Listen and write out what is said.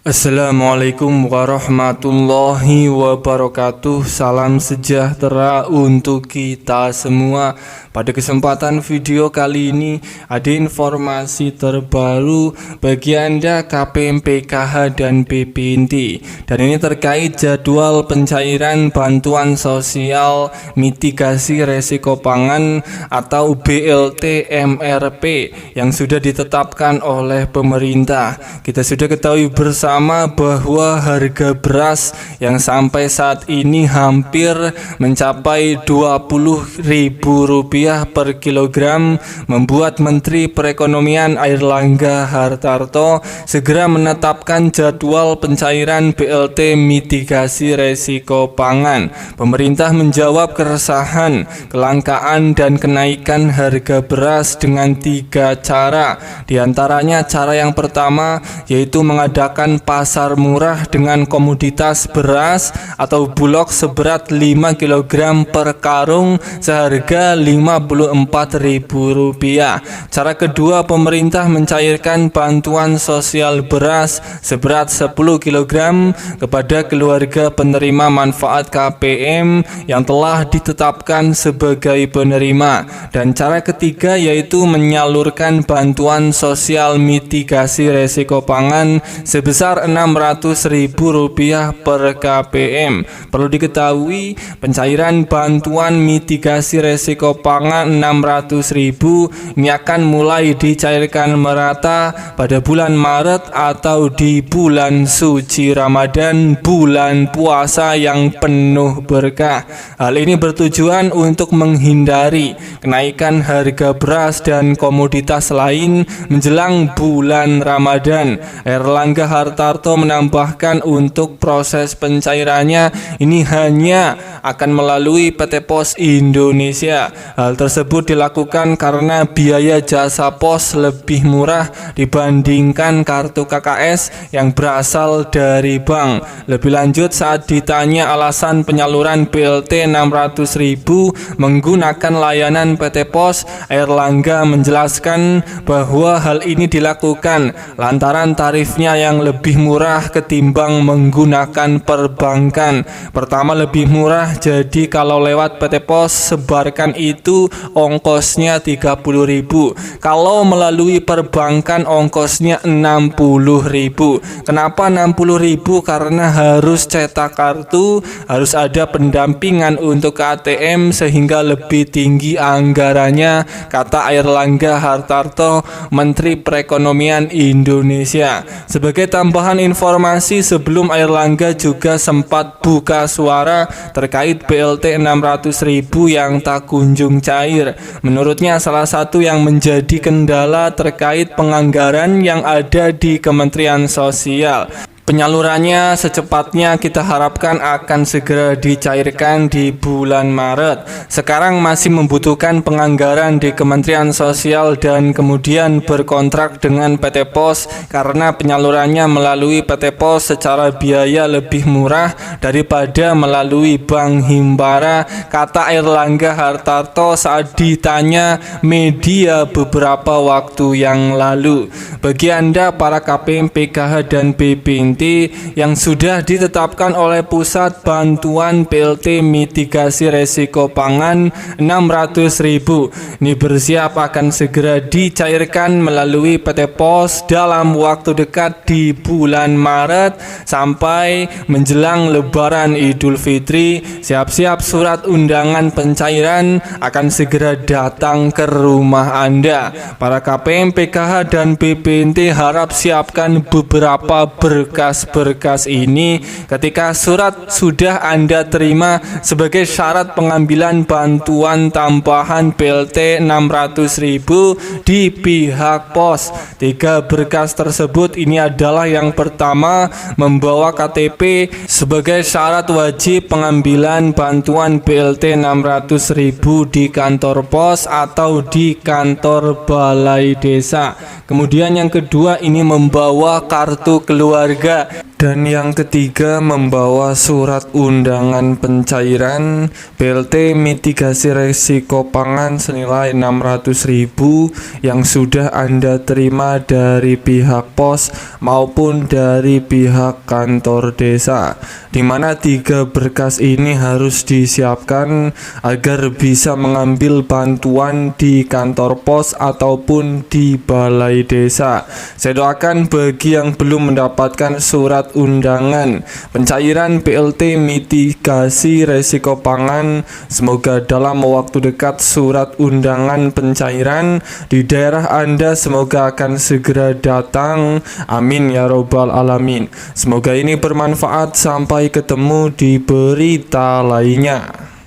Assalamualaikum warahmatullahi wabarakatuh. Salam sejahtera untuk kita semua. Pada kesempatan video kali ini ada informasi terbaru bagi Anda KPM PKH dan BPNT. Dan ini terkait jadwal pencairan bantuan sosial mitigasi resiko pangan atau BLT MRP yang sudah ditetapkan oleh pemerintah. Kita sudah ketahui bersama bahwa harga beras yang sampai saat ini hampir mencapai Rp20.000 per kilogram membuat Menteri Perekonomian Airlangga Hartarto segera menetapkan jadwal pencairan BLT mitigasi resiko pangan. Pemerintah menjawab keresahan, kelangkaan dan kenaikan harga beras dengan 3 cara. Di antaranya cara yang pertama yaitu mengadakan pasar murah dengan komoditas beras atau bulog seberat 5 kg per karung seharga Rp54.000. Cara kedua, pemerintah mencairkan bantuan sosial beras seberat 10 kg kepada keluarga penerima manfaat KPM yang telah ditetapkan sebagai penerima. Dan cara ketiga yaitu menyalurkan bantuan sosial mitigasi resiko pangan sebesar Rp600.000 per KPM. Perlu diketahui, pencairan bantuan mitigasi resiko pangan Rp600.000 ini akan mulai dicairkan merata pada bulan Maret atau di bulan suci Ramadan, bulan puasa yang penuh berkah. Hal ini bertujuan untuk menghindari kenaikan harga beras dan komoditas lain menjelang bulan Ramadan. Airlangga Hartarto menambahkan untuk proses pencairannya ini hanya akan melalui PT Pos Indonesia. Hal tersebut dilakukan karena biaya jasa pos lebih murah dibandingkan kartu KKS yang berasal dari bank. Lebih lanjut, saat ditanya alasan penyaluran BLT Rp600.000 menggunakan layanan PT Pos, Airlangga menjelaskan bahwa hal ini dilakukan lantaran tarifnya yang lebih murah ketimbang menggunakan perbankan. Pertama, lebih murah, jadi kalau lewat PT Pos sebarkan itu ongkosnya Rp30.000. Kalau melalui perbankan ongkosnya Rp60.000. Kenapa Rp60.000? Karena harus cetak kartu, harus ada pendampingan untuk ATM sehingga lebih tinggi anggarannya, kata Airlangga Hartarto, Menteri Perekonomian Indonesia. Sebagai tambahan informasi, sebelum Airlangga juga sempat buka suara terkait BLT Rp600.000 yang tak kunjung cair. Menurutnya salah satu yang menjadi kendala terkait penganggaran yang ada di Kementerian Sosial. Penyalurannya secepatnya kita harapkan akan segera dicairkan di bulan Maret. Sekarang masih membutuhkan penganggaran di Kementerian Sosial dan kemudian berkontrak dengan PT Pos karena penyalurannya melalui PT Pos secara biaya lebih murah daripada melalui Bank Himbara, kata Airlangga Hartarto saat ditanya media beberapa waktu yang lalu. Bagi Anda para KPM PKH dan BPNT yang sudah ditetapkan oleh pusat bantuan BLT mitigasi resiko pangan Rp600.000 ini bersiap akan segera dicairkan melalui PT Pos dalam waktu dekat di bulan Maret sampai menjelang Lebaran Idul Fitri. Siap-siap surat undangan pencairan akan segera datang ke rumah Anda. Para KPM PKH dan BPNT harap siapkan beberapa berkas ini ketika surat sudah Anda terima sebagai syarat pengambilan bantuan tambahan BLT Rp600.000 di pihak pos. 3 berkas tersebut ini adalah yang pertama, membawa KTP sebagai syarat wajib pengambilan bantuan BLT Rp600.000 di kantor pos atau di kantor balai desa. Kemudian yang kedua ini membawa kartu keluarga. Dan yang ketiga, membawa surat undangan pencairan BLT mitigasi resiko pangan senilai 600.000 yang sudah Anda terima dari pihak pos maupun dari pihak kantor desa, di mana 3 berkas ini harus disiapkan agar bisa mengambil bantuan di kantor pos ataupun di balai desa. Saya doakan bagi yang belum mendapatkan surat undangan pencairan BLT mitigasi resiko pangan, semoga dalam waktu dekat surat undangan pencairan di daerah Anda semoga akan segera datang. Amin ya robbal alamin. Semoga ini bermanfaat. Sampai ketemu di berita lainnya.